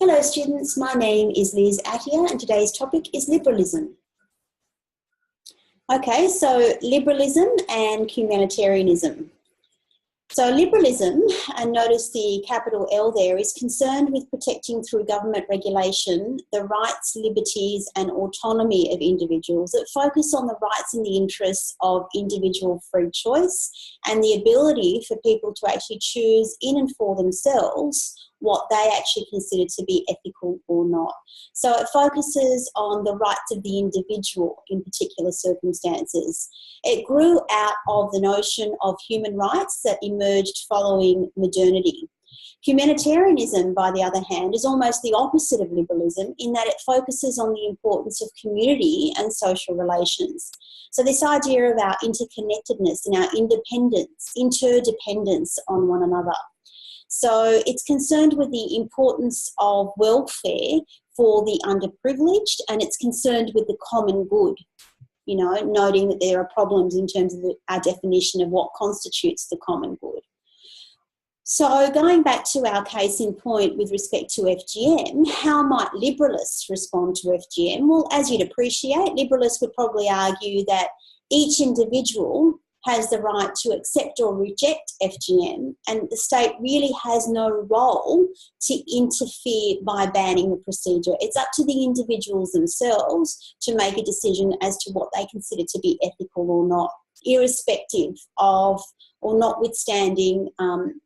Hello students, my name is Liz Attia and today's topic is liberalism. Okay, so liberalism and communitarianism. So liberalism, and notice the capital L there, is concerned with protecting through government regulation the rights, liberties and autonomy of individuals that focus on the rights and the interests of individual free choice and the ability for people to actually choose in and for themselves what they actually consider to be ethical or not. So it focuses on the rights of the individual in particular circumstances. It grew out of the notion of human rights that emerged following modernity. Communitarianism, by the other hand, is almost the opposite of liberalism in that it focuses on the importance of community and social relations. So this idea of our interconnectedness and our interdependence on one another. So it's concerned with the importance of welfare for the underprivileged, and it's concerned with the common good, noting that there are problems in terms of our definition of what constitutes the common good. So going back to our case in point with respect to FGM, how might liberalists respond to FGM? Well, as you'd appreciate, liberalists would probably argue that each individual has the right to accept or reject FGM, and the state really has no role to interfere by banning the procedure. It's up to the individuals themselves to make a decision as to what they consider to be ethical or not, irrespective of or notwithstanding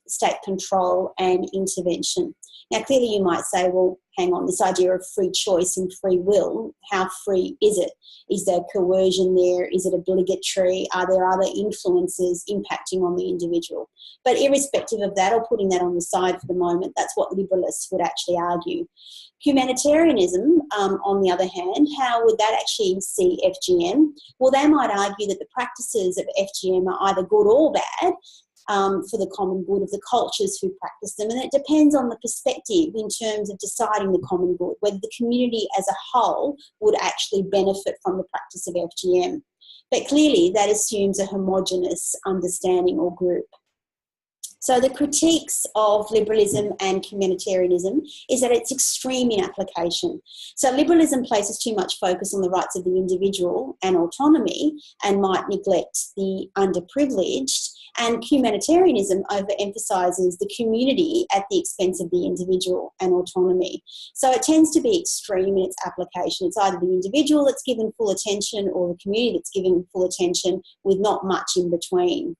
state control and intervention. Now, clearly you might say, well, hang on, this idea of free choice and free will, how free is it? Is there coercion there? Is it obligatory? Are there other influences impacting on the individual? But irrespective of that, or putting that on the side for the moment, that's what liberalists would actually argue. Communitarianism, on the other hand, how would that actually see FGM? Well, they might argue that the practices of FGM are either good or bad, for the common good of the cultures who practice them, and it depends on the perspective in terms of deciding the common good, whether the community as a whole would actually benefit from the practice of FGM. But clearly that assumes a homogenous understanding or group. So the critiques of liberalism and communitarianism is that it's extreme in application. So liberalism places too much focus on the rights of the individual and autonomy and might neglect the underprivileged, and communitarianism overemphasises the community at the expense of the individual and autonomy. So it tends to be extreme in its application. It's either the individual that's given full attention or the community that's given full attention with not much in between.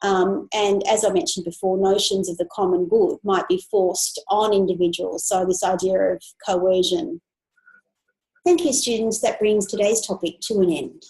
And as I mentioned before, notions of the common good might be forced on individuals. So this idea of coercion. Thank you, students. That brings today's topic to an end.